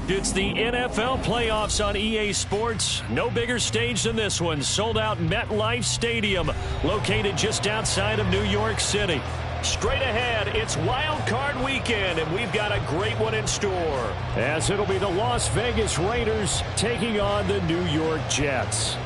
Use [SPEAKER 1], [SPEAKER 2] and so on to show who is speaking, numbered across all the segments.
[SPEAKER 1] It's the NFL playoffs on EA Sports. No bigger stage than this one. Sold out MetLife Stadium, located just outside of New York City. Straight ahead, it's Wild Card Weekend, and we've got a great one in store. As it'll be the Las Vegas Raiders taking on the New York Jets.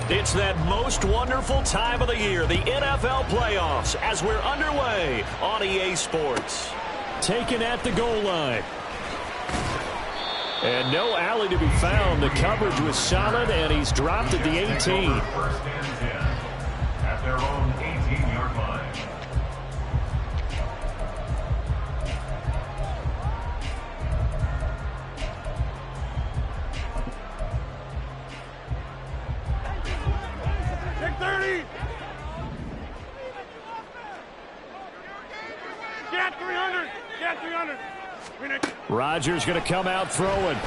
[SPEAKER 1] It's that most wonderful time of the year, the NFL playoffs, as we're underway on EA Sports. Taken at the goal line. And no alley to be found. The coverage was solid, and he's dropped at the 18.
[SPEAKER 2] First and 10 at their own 18-yard line.
[SPEAKER 1] Rodgers going to come out throwing.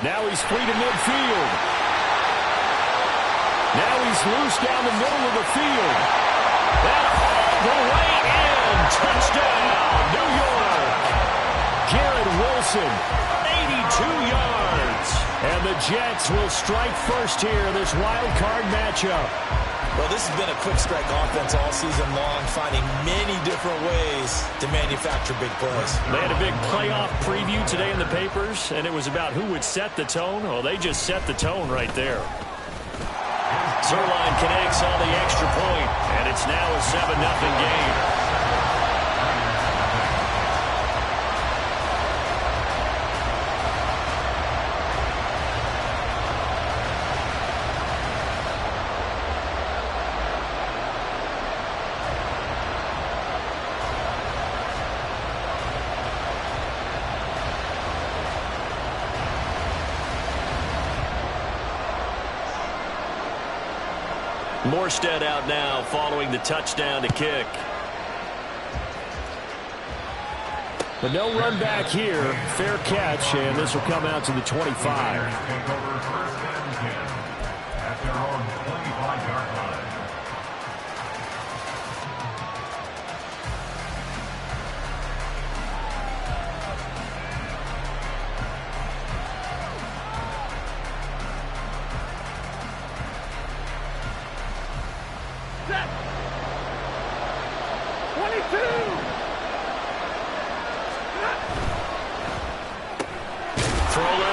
[SPEAKER 1] Now he's free to midfield. Now he's loose down the middle of the field. And all the way in. Touchdown, New York. Garrett Wilson, 82 yards. And the Jets will strike first here in this wild card matchup.
[SPEAKER 3] Well, this has been a quick strike offense all season long, finding many different ways to manufacture big plays.
[SPEAKER 1] They had a big playoff preview today in the papers, and it was about who would set the tone. Well, they just set the tone right there. Zuerlein connects on the extra point, and it's now a 7-0 game. Morstead out now following the touchdown to kick. But no run back here. Fair catch, and this will come out to the 25.
[SPEAKER 2] Take over first and 10 at their own 25-yard line.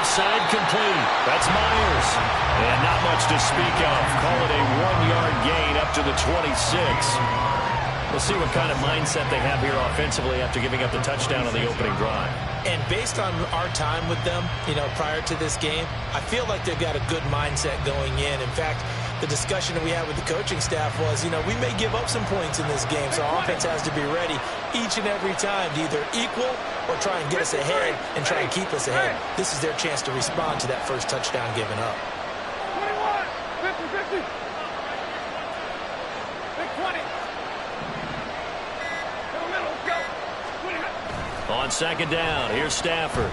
[SPEAKER 1] Side complete. That's Myers. And not much to speak of. Call it a 1-yard gain up to the 26. We'll see what kind of mindset they have here offensively after giving up the touchdown on the opening drive.
[SPEAKER 3] And based on our time with them, prior to this game, I feel like they've got a good mindset going in. In fact, the discussion that we had with the coaching staff was, we may give up some points in this game, so our offense has to be ready each and every time to either equal or try and get us ahead and try and keep us ahead. This is their chance to respond to that first touchdown given up.
[SPEAKER 4] 21, 50, 50. Big 20.
[SPEAKER 1] On second down, here's Stafford.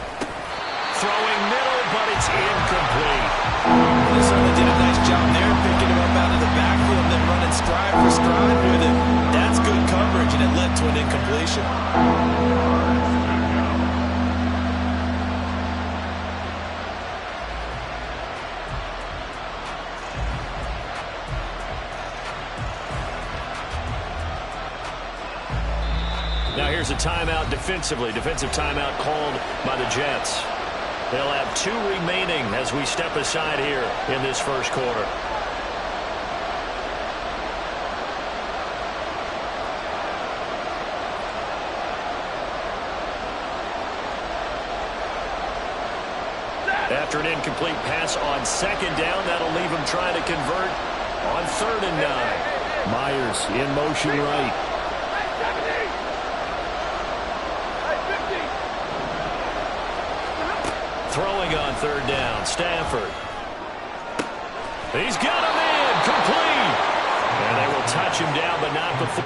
[SPEAKER 1] Throwing middle, but it's incomplete.
[SPEAKER 3] They certainly did a nice job there, picking him up out of the backfield and then running stride for stride with him. That's good coverage, and it led to an incompletion.
[SPEAKER 1] Now here's a timeout defensively. Defensive timeout called by the Jets. They'll have 2 remaining as we step aside here in this first quarter. After an incomplete pass on second down, that'll leave him trying to convert on 3rd and 9. Myers in motion right. Throwing on 3rd down, Stafford. He's got him in, complete. And they will touch him down, but not before.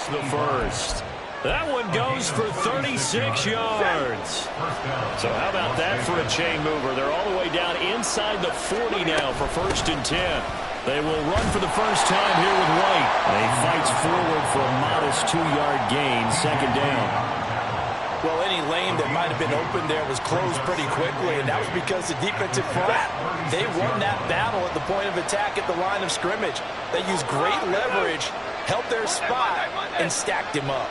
[SPEAKER 1] lost the first. That one goes for 36 yards. So how about that for a chain mover? They're all the way down inside the 40 now for 1st and 10. They will run for the first time here with White. And he fights forward for a modest 2-yard gain, 2nd down.
[SPEAKER 3] Well, any lane that might have been open there was closed pretty quickly, and that was because the defensive front, they won that battle at the point of attack at the line of scrimmage. They used great leverage, held their spot, and stacked him up.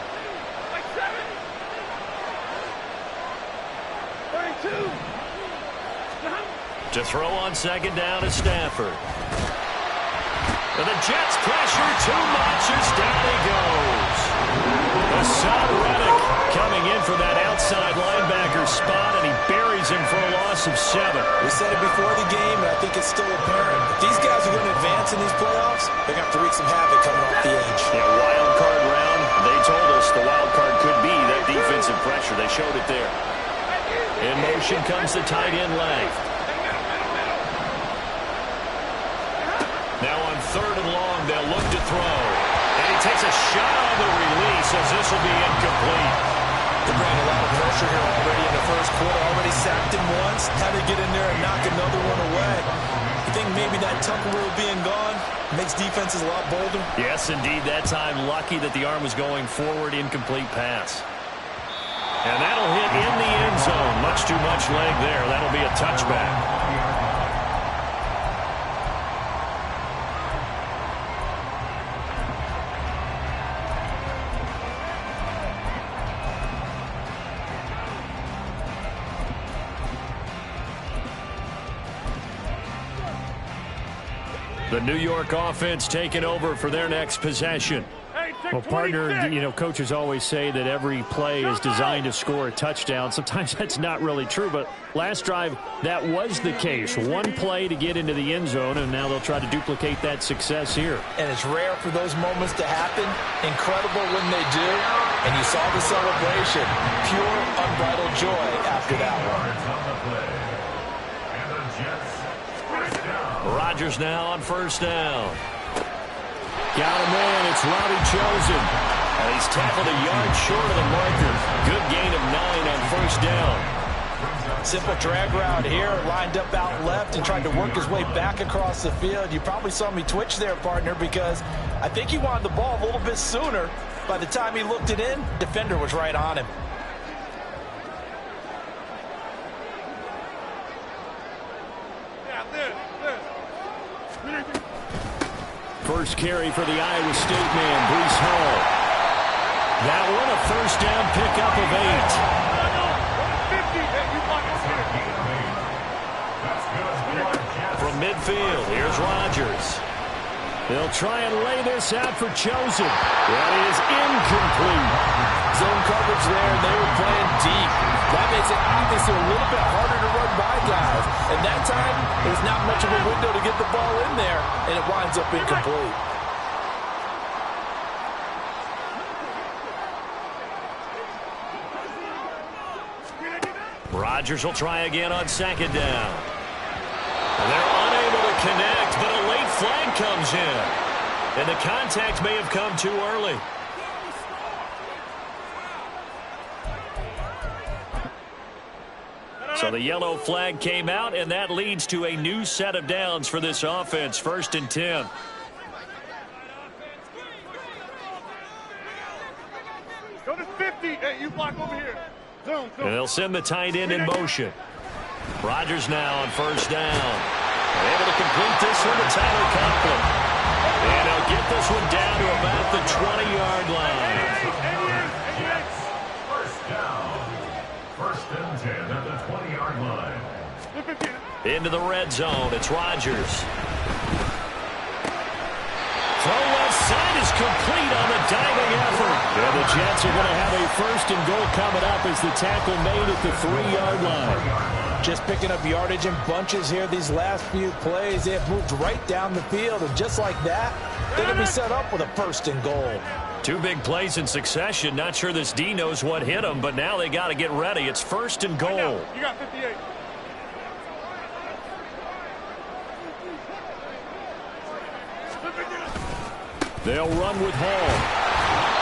[SPEAKER 1] To throw on 2nd down is Stafford. And the Jets pressure too much as down he goes. Hassan Reddick coming in from that outside linebacker spot, and he buries him for a loss of 7.
[SPEAKER 3] We said it before the game, and I think it's still apparent. If these guys are going to advance in these playoffs, they're going to have to wreak some havoc coming off the edge.
[SPEAKER 1] Yeah, wild card round. They told us the wild card could be that defensive pressure. They showed it there. In motion comes the tight end left. Now on 3rd and long, they'll look to throw. And he takes a shot on the release as this will be incomplete.
[SPEAKER 3] They're bringing a lot of pressure here already in the first quarter. Already sacked him once. Had to get in there and knock another one away. I think maybe that Tucker rule being gone makes defenses a lot bolder.
[SPEAKER 1] Yes, indeed. That time, lucky that the arm was going forward. Incomplete pass. And that'll hit in the end zone. Much too much leg there. That'll be a touchback. The New York offense taking over for their next possession. Well, partner, you know, coaches always say that every play is designed to score a touchdown. Sometimes that's not really true, but last drive, that was the case. One play to get into the end zone, and now they'll try to duplicate that success here.
[SPEAKER 3] And it's rare for those moments to happen. Incredible when they do. And you saw the celebration. Pure, unbridled joy after that one.
[SPEAKER 1] Rodgers now on 1st down. Got him in. It's Robbie Chosen. And he's tackled a yard short of the marker. Good gain of 9 on 1st down.
[SPEAKER 3] Simple drag route here. Lined up out left and tried to work his way back across the field. You probably saw me twitch there, partner, because I think he wanted the ball a little bit sooner. By the time he looked it in, defender was right on him.
[SPEAKER 1] First carry for the Iowa State man, Breece Hall. That one a 1st down pickup of 8. From midfield, here's Rodgers. They'll try and lay this out for Chosen. That is incomplete.
[SPEAKER 3] Zone coverage there, they were playing deep. That makes it obviously a little bit harder to run by guys. And that time, there's not much of a window to get the ball in there, and it winds up incomplete.
[SPEAKER 1] Rodgers will try again on 2nd down. And they're unable to connect, but a late flag comes in. And the contact may have come too early. So the yellow flag came out, and that leads to a new set of downs for this offense. 1st and 10.
[SPEAKER 4] Go to 50. Hey, you block over here. Zone.
[SPEAKER 1] And they'll send the tight end in motion. Rodgers now on 1st down. Able to complete this one to Tyler Conklin. And he'll get this one down to about the 20-yard line.
[SPEAKER 2] 1st down. 1st and 10 at the 20-yard line.
[SPEAKER 1] Into the red zone. It's Rodgers. Throw left side is complete on the diving effort. And the Jets are going to have a 1st and goal coming up as the tackle made at the 3-yard line.
[SPEAKER 3] Just picking up yardage in bunches here these last few plays. They have moved right down the field, and just like that, they're going to be set up with a 1st and goal.
[SPEAKER 1] 2 big plays in succession. Not sure this D knows what hit them, but now they got to get ready. It's 1st and goal.
[SPEAKER 4] You got 58.
[SPEAKER 1] They'll run with Hall.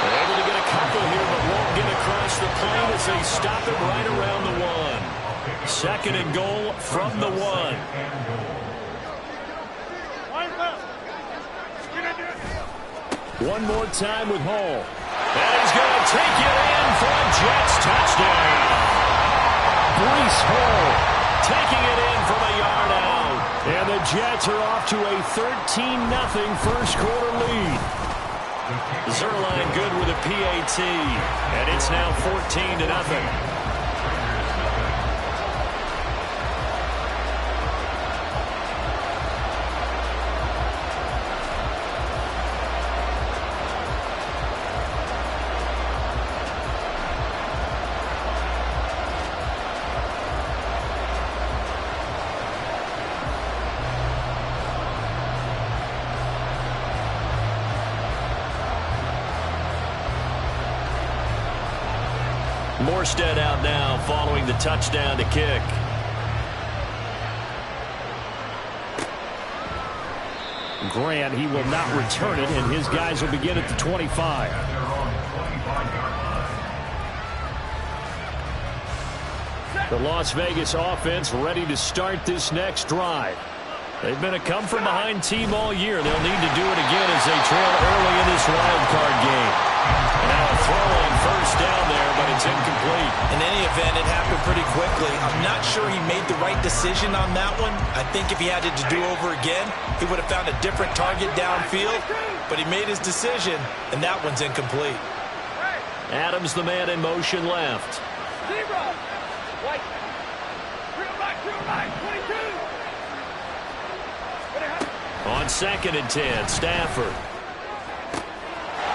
[SPEAKER 1] Able to get a couple here, but won't get across the plane as they stop it right around the 1. Second and goal from the 1. One more time with Hall. And he's going to take it in for a Jets touchdown. Breece Hall taking it in from a yard out. And the Jets are off to a 13-0 first quarter lead. Zuerlein good with a PAT. And it's now 14-0. Morstead out now following the touchdown to kick. Grant, he will not return it, and his guys will begin at the 25. The Las Vegas offense ready to start this next drive. They've been a come-from-behind team all year. They'll need to do it again as they trail early in this wild card game. Now a throw on first down there, but it's incomplete.
[SPEAKER 3] In any event, it happened pretty quickly. I'm not sure he made the right decision on that one. I think if he had it to do over again, he would have found a different target downfield. But he made his decision, and that one's incomplete.
[SPEAKER 1] Adams, the man in motion left.
[SPEAKER 4] White. Real back, 22.
[SPEAKER 1] On 2nd and 10, Stafford.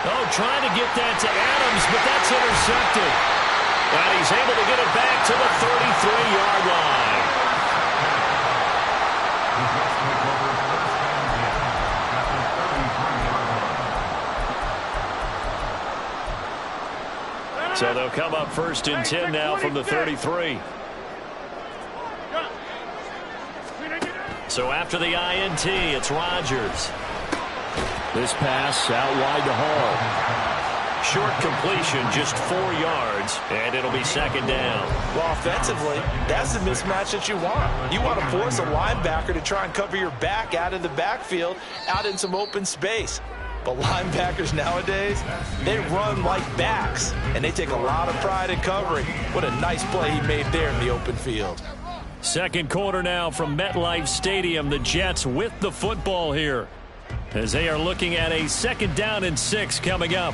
[SPEAKER 1] Oh, trying to get that to Adams, but that's intercepted. And he's able to get it back to the 33-yard line. So they'll come up 1st and 10 now from the 33. So after the INT, it's Rodgers. This pass out wide to Hall. Short completion, just 4 yards, and it'll be 2nd down.
[SPEAKER 3] Well, offensively, that's the mismatch that you want. You want to force a linebacker to try and cover your back out of the backfield, out in some open space. But linebackers nowadays, they run like backs, and they take a lot of pride in covering. What a nice play he made there in the open field.
[SPEAKER 1] Second quarter now from MetLife Stadium. The Jets with the football here as they are looking at a 2nd down and 6 coming up.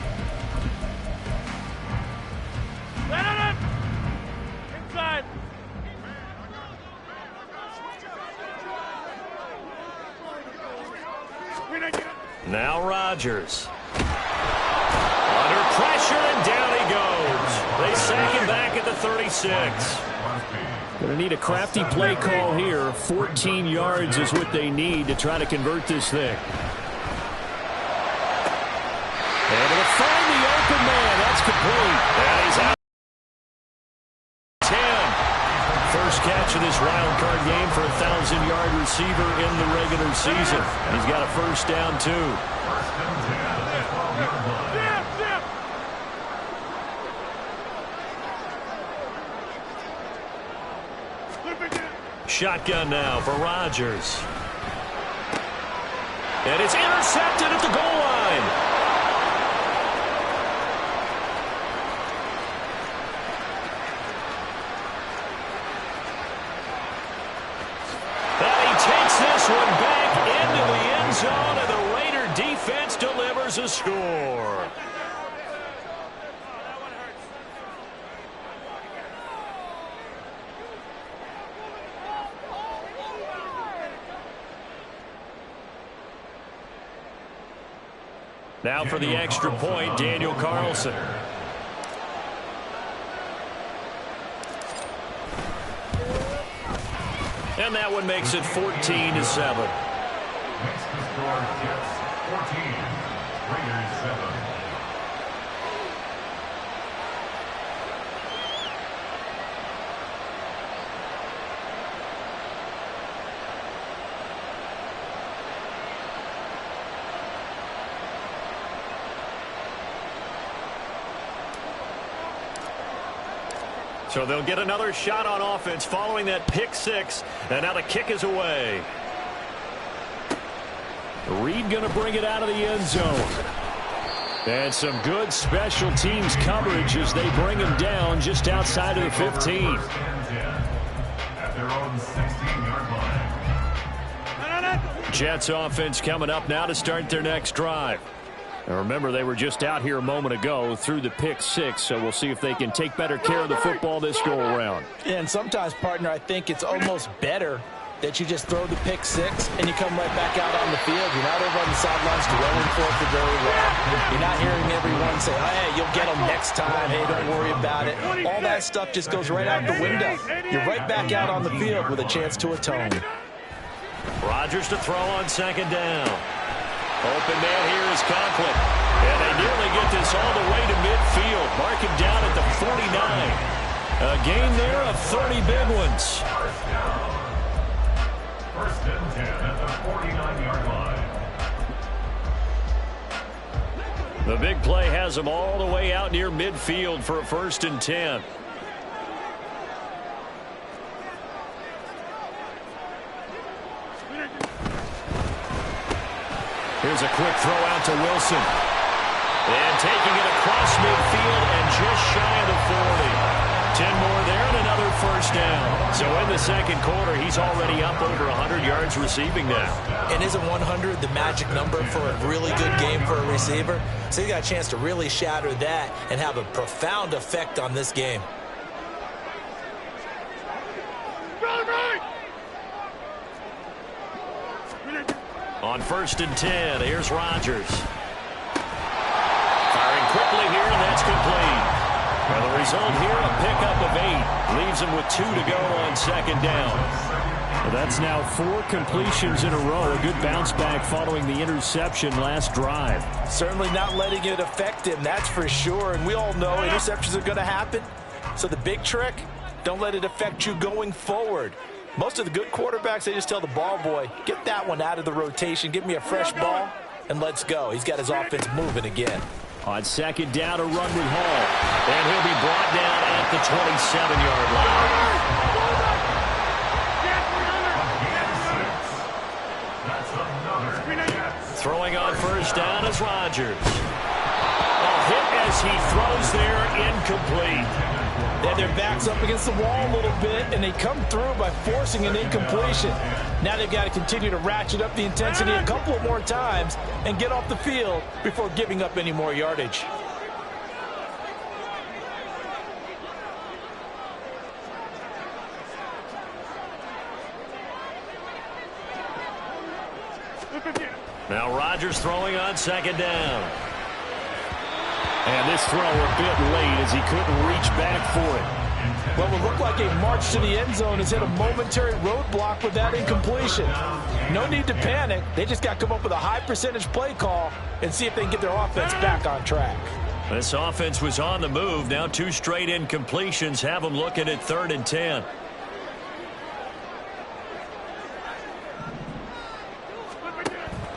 [SPEAKER 4] Inside.
[SPEAKER 1] Now Rodgers. Under pressure, and down he goes. They sack him back at the 36. Going to need a crafty play call here. 14 yards is what they need to try to convert this thing. Able to find the open man. That's complete. And he's out. 10. First catch of this wild card game for a 1,000-yard receiver in the regular season. He's got a first down, too. Shotgun now for Rodgers. And it's intercepted at the goal line. And he takes this one back into the end zone, and the Raider defense delivers a score. Now for the extra point, Daniel Carlson. And that one makes it 14-7.
[SPEAKER 2] Makes the score Jets 14, Raiders 7.
[SPEAKER 1] So they'll get another shot on offense following that pick six. And now the kick is away. Reed going to bring it out of the end zone. And some good special teams coverage as they bring him down just outside of the 15.
[SPEAKER 2] At their own 16-yard line.
[SPEAKER 1] Jets offense coming up now to start their next drive. And remember, they were just out here a moment ago through the pick six, so we'll see if they can take better care of the football this go-around.
[SPEAKER 3] And sometimes, partner, I think it's almost better that you just throw the pick six and you come right back out on the field. You're not over on the sidelines dwelling for it for very long. You're not hearing everyone say, oh, hey, you'll get them next time. Hey, don't worry about it. All that stuff just goes right out the window. You're right back out on the field with a chance to atone.
[SPEAKER 1] Rodgers to throw on second down. Open man here is Conklin. And they nearly get this all the way to midfield. Mark him down at the 49. A gain there of 30 big ones.
[SPEAKER 2] First and 10 at the 49-yard line.
[SPEAKER 1] The big play has them all the way out near midfield for a first and 10. Here's a quick throw out to Wilson. And taking it across midfield and just shy of the 40. 10 more there and another first down. So in the second quarter, he's already up over 100 yards receiving now.
[SPEAKER 3] And isn't 100 the magic number for a really good game for a receiver? So he got a chance to really shatter that and have a profound effect on this game.
[SPEAKER 1] On first and 10, here's Rodgers. Firing quickly here, and that's complete. And the result here, a pickup of 8. Leaves him with 2 to go on second down. Well, that's now 4 completions in a row. A good bounce back following the interception last drive.
[SPEAKER 3] Certainly not letting it affect him, that's for sure. And we all know interceptions are going to happen. So the big trick, don't let it affect you going forward. Most of the good quarterbacks, they just tell the ball boy, get that one out of the rotation, give me a fresh ball, and let's go. He's got his offense moving again.
[SPEAKER 1] On second down, a run with Hall. And he'll be brought down at the 27-yard line. Throwing on first down is Rodgers. A hit as he throws there, incomplete.
[SPEAKER 3] Then their back's up against the wall a little bit, and they come through by forcing an incompletion. Now they've got to continue to ratchet up the intensity a couple of more times and get off the field before giving up any more yardage.
[SPEAKER 1] Now Rodgers throwing on second down. And this throw a bit late as he couldn't reach back for it.
[SPEAKER 3] What would look like a march to the end zone has hit a momentary roadblock with that incompletion. No need to panic. They just got to come up with a high percentage play call and see if they can get their offense back on track.
[SPEAKER 1] This offense was on the move. Now 2 straight incompletions have them looking at 3rd and 10.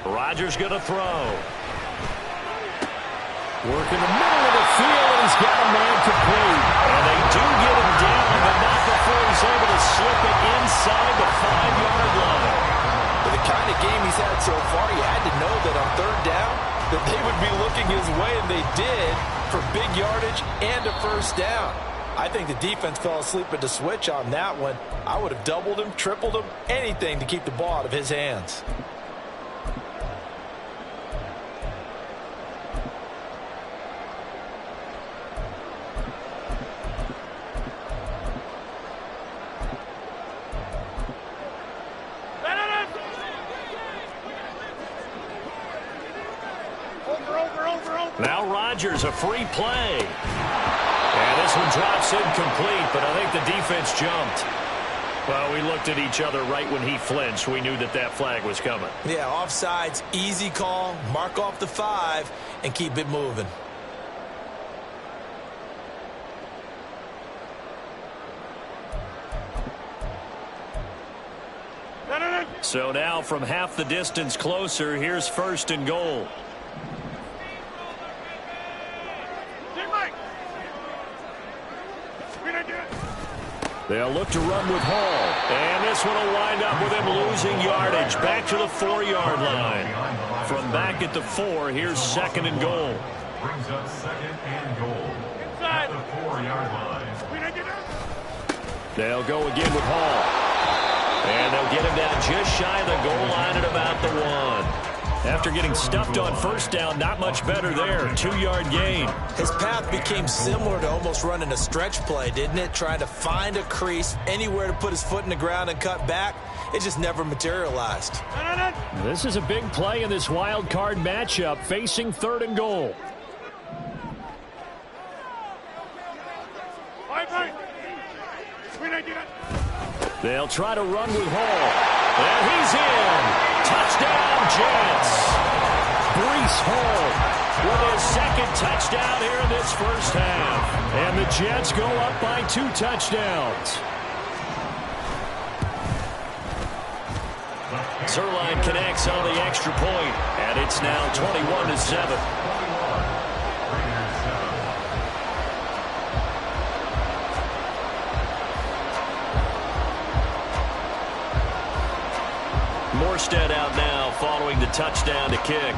[SPEAKER 1] Rodgers going to throw. Working the middle of the field, and he's got a man complete. And they do get him down, but not before he's able to slip it inside the 5-yard line.
[SPEAKER 3] With the kind of game he's had so far, you had to know that on 3rd down, that they would be looking his way, and they did, for big yardage and a first down. I think the defense fell asleep at the switch on that one. I would have doubled him, tripled him, anything to keep the ball out of his hands.
[SPEAKER 1] Now Rodgers, a free play. And this one drops incomplete, but I think the defense jumped. Well, we looked at each other right when he flinched. We knew that that flag was coming.
[SPEAKER 3] Yeah, offsides, easy call, mark off the 5, and keep it moving.
[SPEAKER 1] So now from half the distance closer, here's 1st and goal. They'll look to run with Hall. And this one will wind up with him losing yardage. Back to the 4-yard line. From back at the 4, here's 2nd and goal.
[SPEAKER 2] Brings up 2nd and goal. Inside the 4-yard line.
[SPEAKER 1] They'll go again with Hall. And they'll get him down just shy of the goal line at about the 1. After getting stuffed on 1st down, not much better there. 2-yard gain.
[SPEAKER 3] His path became similar to almost running a stretch play, didn't it? Trying to find a crease, anywhere to put his foot in the ground and cut back. It just never materialized.
[SPEAKER 1] This is a big play in this wild card matchup, facing 3rd and goal. They'll try to run with Hall. And he's in. Touchdown, Jets. Breece Hall with his 2nd touchdown here in this 1st half. And the Jets go up by 2 touchdowns. Zuerlein connects on the extra point, and it's now 21-7. Morstead out now following the touchdown to kick.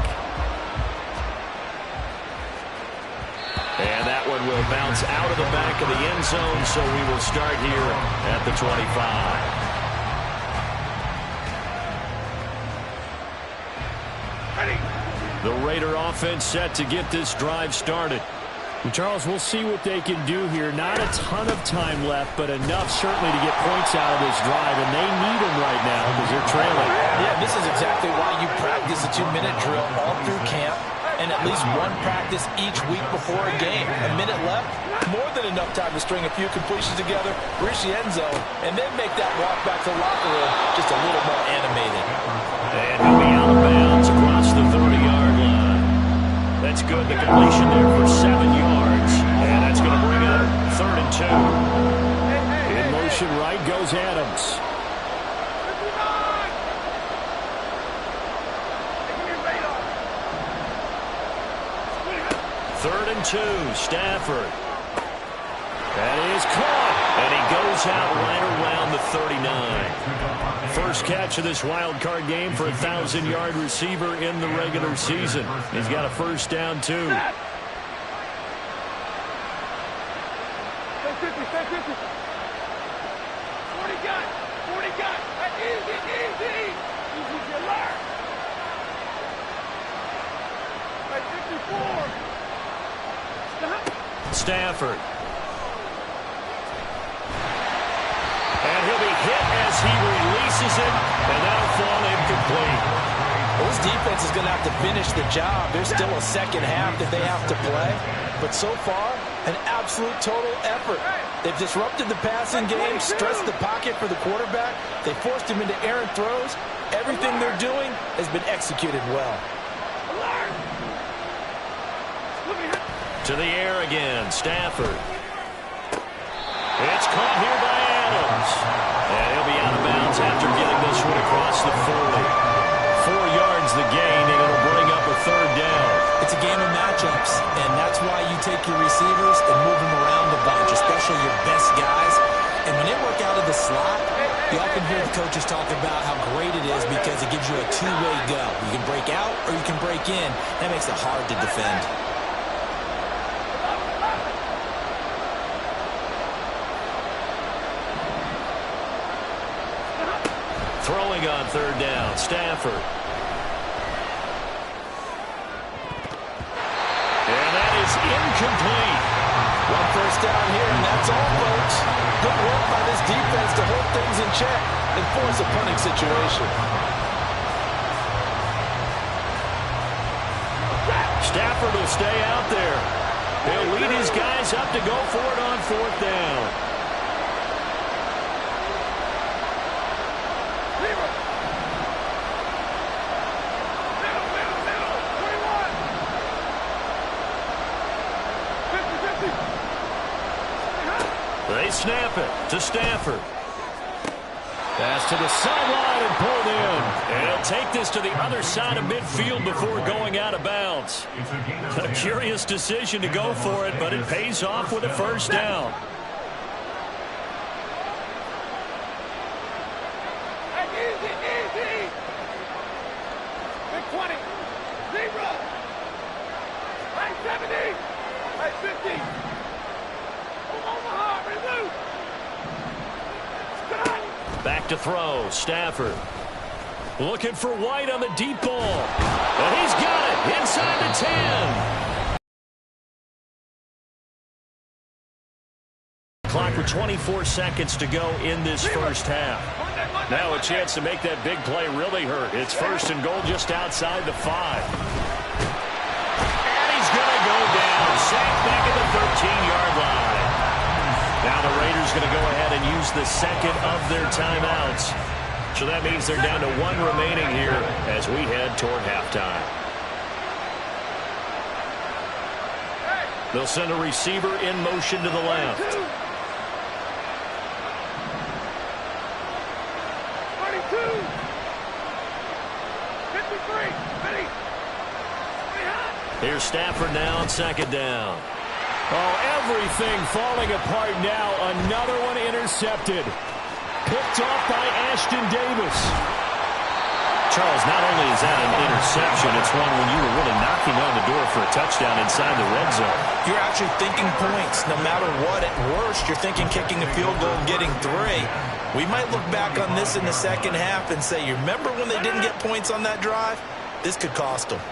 [SPEAKER 1] And that one will bounce out of the back of the end zone, so we will start here at the 25. The Raider offense set to get this drive started. And Charles, we'll see what they can do here. Not a ton of time left, but enough certainly to get points out of this drive, and they need them right now because they're trailing.
[SPEAKER 3] Yeah, this is exactly why you practice a 2-minute drill all through camp and at least one practice each week before a game. A minute left, more than enough time to string a few completions together, reach the end zone, and then make that walk back to the locker room just a little more animated.
[SPEAKER 1] And he'll be out of bounds across the 30-yard line. That's good. The completion there for 7 yards. And that's going to bring up 3rd and 2. In motion right goes Adams. Third and 2, Stafford. That is caught, and he goes out right around the 39. First catch of this wild card game for a 1,000-yard receiver in the regular season. He's got a 1st down, too. Stafford. And he'll be hit as he releases it, and that'll fall incomplete.
[SPEAKER 3] Well, this defense is going to have to finish the job. There's still a 2nd half that they have to play. But so far, an absolute total effort. They've disrupted the passing game, stressed the pocket for the quarterback. They forced him into errant throws. Everything they're doing has been executed well.
[SPEAKER 1] To the air again, Stafford. It's caught here by Adams. And he'll be out of bounds after getting this one across the 40. 4 yards the gain, and it'll bring up a 3rd down.
[SPEAKER 3] It's a game of matchups, and that's why you take your receivers and move them around a bunch, especially your best guys. And when they work out of the slot, you often hear the coaches talk about how great it is because it gives you a 2-way go. You can break out or you can break in. That makes it hard to defend.
[SPEAKER 1] Throwing on 3rd down, Stafford. And that is incomplete.
[SPEAKER 3] 1 first down here, and that's all, folks. Good work by this defense to hold things in check and force a punting situation.
[SPEAKER 1] Stafford will stay out there. He'll lead his guys up to go for it on 4th down. They snap it to Stafford. Pass to the sideline and pulled in. And he'll take this to the other side of midfield before going out of bounds. A curious decision to go for it, but it pays off with a 1st down. Back to throw. Stafford. Looking for White on the deep ball. And he's got it inside the 10. Clock with 24 seconds to go in this first half. Now a chance to make that big play really hurt. It's first and goal just outside the 5. And he's going to go down. Sacked back at the 13-yard line. Now the Raiders going to go ahead and use the second of their timeouts. So that means they're down to 1 remaining here as we head toward halftime. They'll send a receiver in motion to the left.
[SPEAKER 4] 22. 53. Ready.
[SPEAKER 1] Here's Stafford now on second down. Oh, everything falling apart now. Another one intercepted. Picked off by Ashton Davis. Charles, not only is that an interception, it's one when you were really knocking on the door for a touchdown inside the red zone.
[SPEAKER 3] You're actually thinking points. No matter what, at worst, you're thinking kicking a field goal and getting 3. We might look back on this in the second half and say, you remember when they didn't get points on that drive? This could cost them.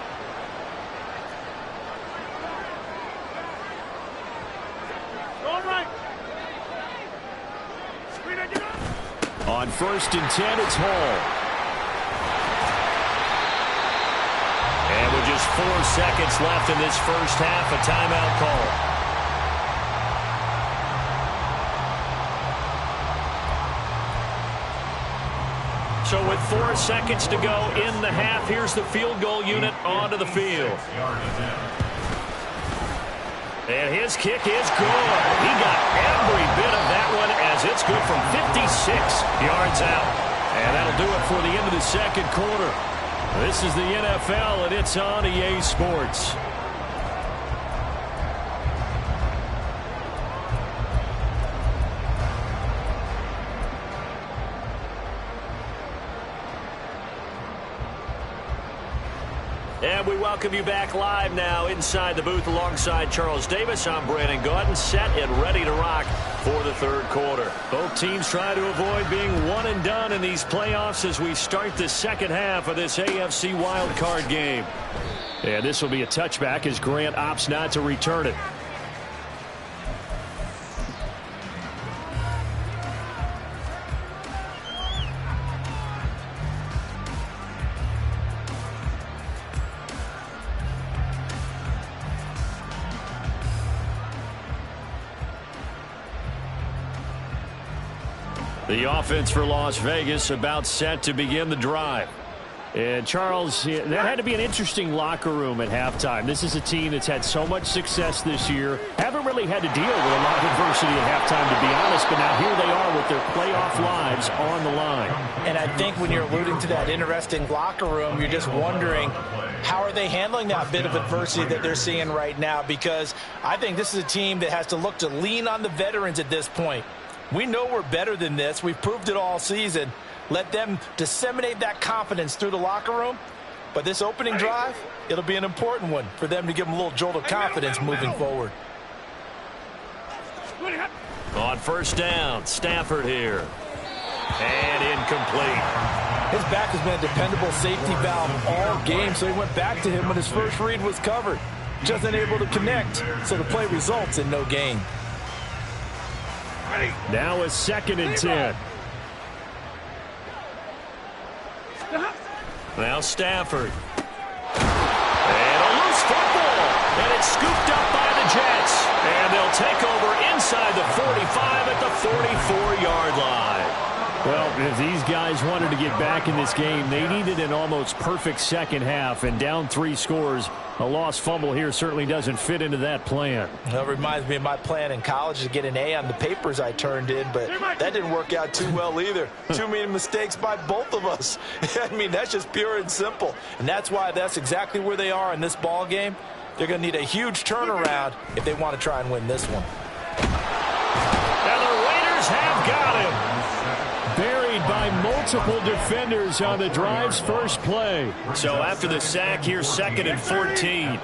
[SPEAKER 1] On first and 10, it's Hall. And with just 4 seconds left in this first half, a timeout call. So with 4 seconds to go in the half, here's the field goal unit onto the field. And his kick is good. He got every bit of that one as it's good from 56 yards out. And that'll do it for the end of the second quarter. This is the NFL, and it's on EA Sports. And we welcome you back live now inside the booth alongside Charles Davis. I'm Brandon Gaudin, set and ready to rock for the third quarter. Both teams try to avoid being one and done in these playoffs as we start the second half of this AFC wildcard game. And this will be a touchback as Grant opts not to return it. The offense for Las Vegas about set to begin the drive. And Charles, that had to be an interesting locker room at halftime. This is a team that's had so much success this year. Haven't really had to deal with a lot of adversity at halftime, to be honest. But now here they are with their playoff lives on the line.
[SPEAKER 3] And I think when you're alluding to that interesting locker room, you're just wondering, how are they handling that bit of adversity that they're seeing right now? Because I think this is a team that has to look to lean on the veterans at this point. We know we're better than this. We've proved it all season. Let them disseminate that confidence through the locker room. But this opening drive, it'll be an important one for them to give them a little jolt of confidence moving forward.
[SPEAKER 1] On first down, Stafford here. And incomplete.
[SPEAKER 3] His back has been a dependable safety valve all game, so he went back to him when his first read was covered. Just unable to connect, so the play results in no gain.
[SPEAKER 1] Now a second and 10. Now Stafford. And a loose football. And it's scooped up by the Jets. And they'll take over inside the 45 at the 44-yard line. Well, if these guys wanted to get back in this game, they needed an almost perfect second half. And down 3 scores, a lost fumble here certainly doesn't fit into that plan.
[SPEAKER 3] That reminds me of my plan in college to get an A on the papers I turned in, but that didn't work out too well either. Too many mistakes by both of us. I mean, that's just pure and simple. And that's why that's exactly where they are in this ball game. They're going to need a huge turnaround if they want to try and win this one.
[SPEAKER 1] And the Raiders have got him. Buried by multiple defenders on the drive's first play. So after the sack, here's second and 14.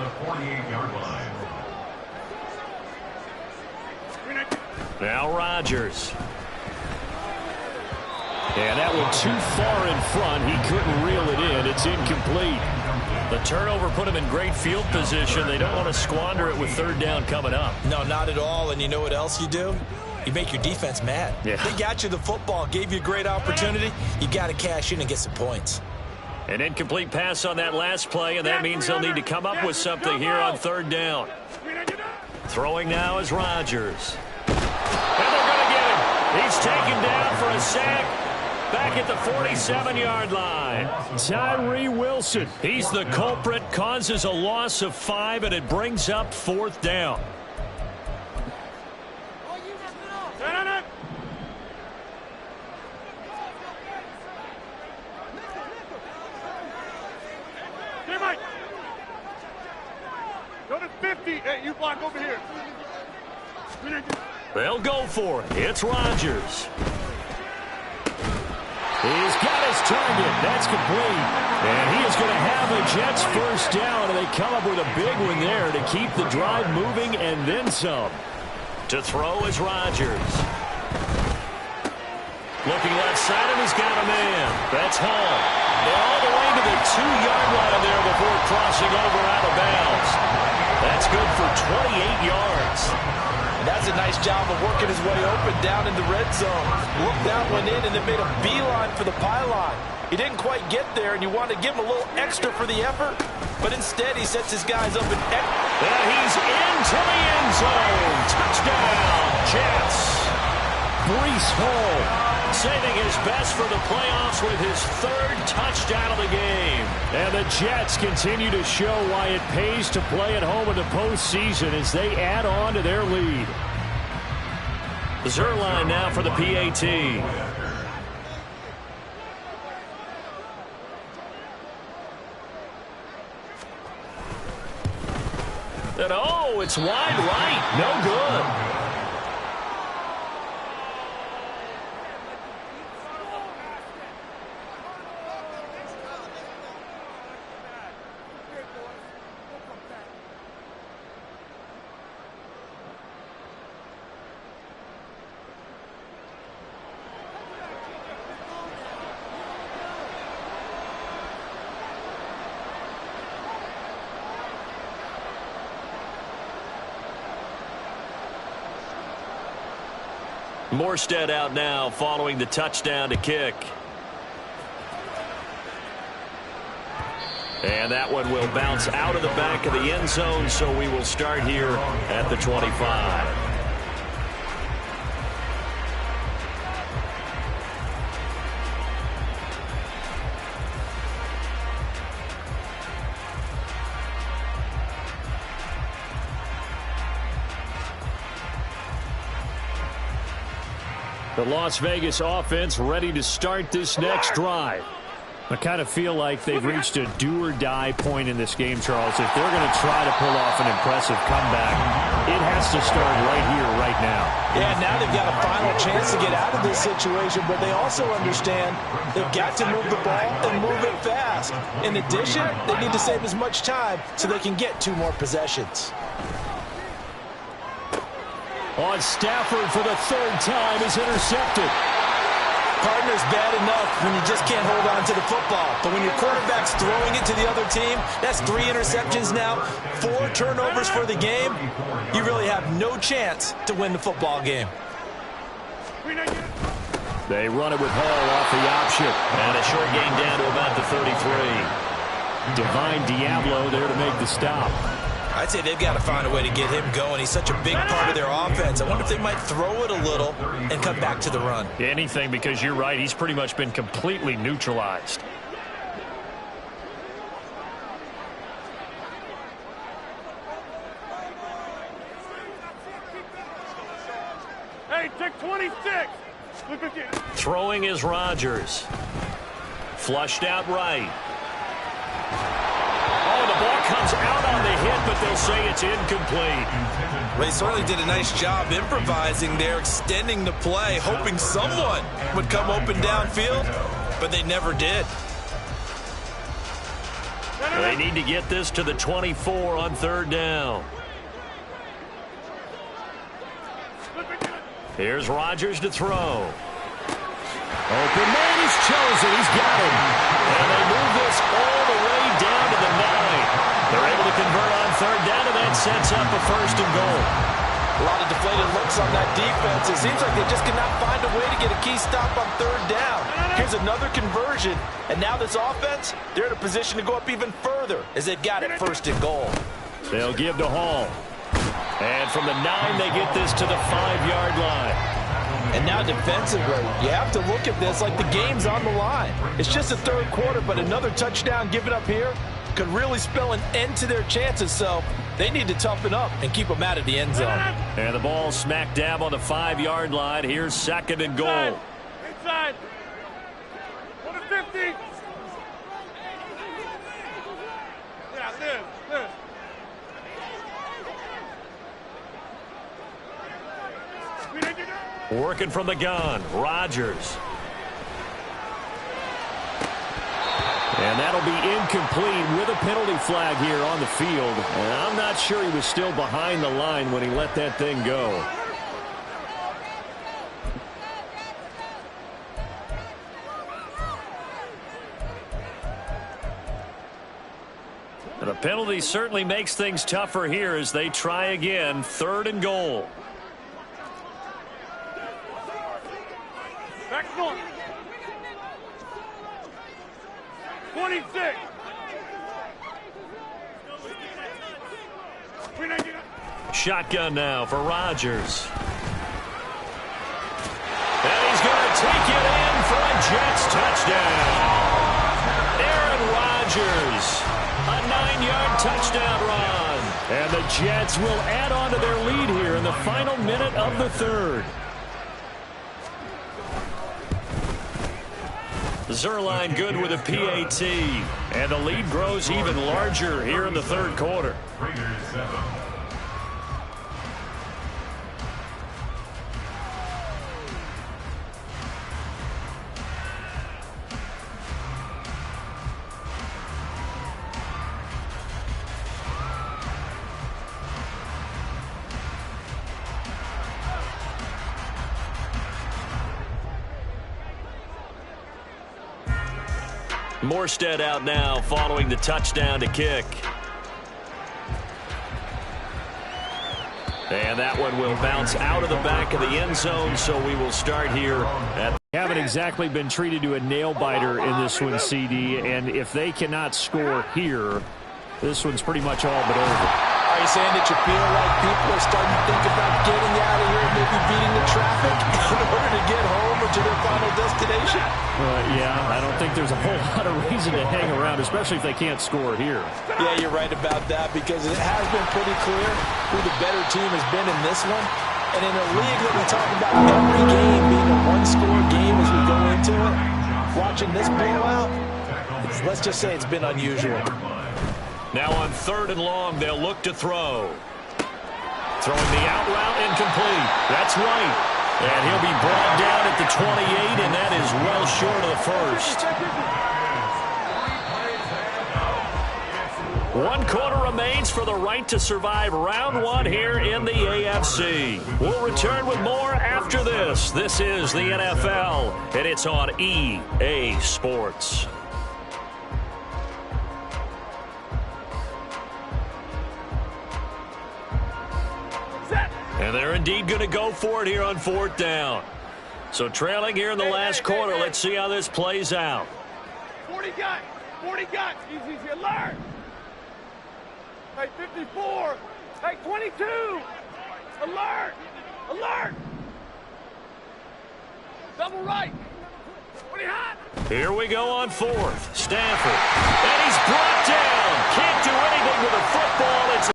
[SPEAKER 1] Now Rodgers. And that one too far in front. He couldn't reel it in. It's incomplete. The turnover put him in great field position. They don't want to squander it with third down coming up.
[SPEAKER 3] No, not at all. And you know what else you do? You make your defense mad.
[SPEAKER 1] Yeah.
[SPEAKER 3] They got you the football, gave you a great opportunity. You got to cash in and get some points.
[SPEAKER 1] An incomplete pass on that last play, and that means they'll need to come up with something here on third down. Throwing now is Rodgers. And they're going to get him. He's taken down for a sack. Back at the 47-yard line. Tyree Wilson. He's the culprit, causes a loss of 5, and it brings up fourth down.
[SPEAKER 4] Go to 50. Hey, you block over here.
[SPEAKER 1] They'll go for it. It's Rodgers. He's got his target. That's complete. And he is going to have the Jets first down, and they come up with a big one there to keep the drive moving and then some. To throw is Rodgers. Looking left side, and he's got a man. That's Hall. And all the way to the 2-yard line there before crossing over out of bounds. That's good for 28 yards.
[SPEAKER 3] And that's a nice job of working his way open down in the red zone. Looked that one in and then made a beeline for the pylon. He didn't quite get there, and you want to give him a little extra for the effort. But instead, he sets his guys up and
[SPEAKER 1] he's into the end zone. Touchdown, Jets. Breece Hall saving his best for the playoffs with his third touchdown of the game. And the Jets continue to show why it pays to play at home in the postseason as they add on to their lead. Zuerlein now for the PAT. And oh, it's wide right. No good. Morstead out now following the touchdown to kick. And that one will bounce out of the back of the end zone, so we will start here at the 25. The Las Vegas offense ready to start this next drive. I kind of feel like they've reached a do-or-die point in this game, Charles. If they're going to try to pull off an impressive comeback, it has to start right here, right now.
[SPEAKER 3] Yeah, now they've got a final chance to get out of this situation, but they also understand they've got to move the ball and move it fast. In addition, they need to save as much time so they can get 2 more possessions.
[SPEAKER 1] On Stafford for the 3rd time is intercepted.
[SPEAKER 3] Partner's bad enough when you just can't hold on to the football. But when your quarterback's throwing it to the other team, that's 3 interceptions now, 4 turnovers for the game. You really have no chance to win the football game.
[SPEAKER 1] They run it with Hall off the option. And a short gain down to about the 33. Divine Diablo there to make the stop.
[SPEAKER 3] I'd say they've got to find a way to get him going. He's such a big part of their offense. I wonder if they might throw it a little and come back to the run.
[SPEAKER 1] Anything, because you're right. He's pretty much been completely neutralized.
[SPEAKER 4] Hey, take 26. Look at you.
[SPEAKER 1] Throwing is Rodgers. Flushed out right. Oh, the ball comes out on the hit, but they'll say it's incomplete.
[SPEAKER 3] Well, he certainly did a nice job improvising there, extending the play, hoping someone would come open downfield, but they never did.
[SPEAKER 1] They need to get this to the 24 on 3rd down. Here's Rodgers to throw. Open man is chosen. He's got him. And they move this all the way down to the 9. They're able to convert on third down, and that sets up a first and goal.
[SPEAKER 3] A lot of deflated looks on that defense. It seems like they just cannot find a way to get a key stop on third down. Here's another conversion, and now this offense, they're in a position to go up even further as they've got it first and goal.
[SPEAKER 1] They'll give to Hall. And from the 9, they get this to the 5-yard line.
[SPEAKER 3] And now defensively, you have to look at this like the game's on the line. It's just the third quarter, but another touchdown given up here could really spell an end to their chances, so they need to toughen up and keep them out of the end zone.
[SPEAKER 1] And the ball smack dab on the 5-yard line. Here's second and goal.
[SPEAKER 4] Inside. 150. Yeah, this.
[SPEAKER 1] Working from the gun, Rodgers. And that'll be incomplete with a penalty flag here on the field. And I'm not sure he was still behind the line when he let that thing go. And the penalty certainly makes things tougher here as they try again. Third and goal.
[SPEAKER 4] Back north. 26.
[SPEAKER 1] Shotgun now for Rodgers. And he's going to take it in for a Jets touchdown. Aaron Rodgers, a 9-yard touchdown run. And the Jets will add on to their lead here in the final minute of the third. Zuerlein good with a PAT. And the lead grows even larger here in the third quarter.
[SPEAKER 2] Raiders 7.
[SPEAKER 1] Morstead out now following the touchdown to kick. And that one will bounce out of the back of the end zone, so we will start here. Haven't exactly been treated to a nail-biter in this one, CD, and if they cannot score here, this one's pretty much all but over.
[SPEAKER 3] Are you saying that you feel like people are starting to think about getting out of here and maybe beating the traffic in order to get home or to their final destination?
[SPEAKER 1] Yeah, I don't think there's a whole lot of reason to hang around, especially if they can't score here.
[SPEAKER 3] Yeah, you're right about that because it has been pretty clear who the better team has been in this one. And in a league that we talk about every game being a one-score game as we go into it, watching this blowout, let's just say it's been unusual.
[SPEAKER 1] Now on third and long, they'll look to throw. Throwing the out route incomplete. That's right. And he'll be brought down at the 28, and that is well short of the first. 1 quarter remains for the right to survive round 1 here in the AFC. We'll return with more after this. This is the NFL, and it's on EA Sports. And they're indeed going to go for it here on fourth down. So trailing here in the last quarter. Let's see how this plays out.
[SPEAKER 4] 40 guys. 40 guys. Easy, alert. Hey, 54. Hey, 22. Alert. Alert. Double right. What are you hot?
[SPEAKER 1] Here we go on fourth. Stafford. And he's brought down. Can't do anything with a football. It's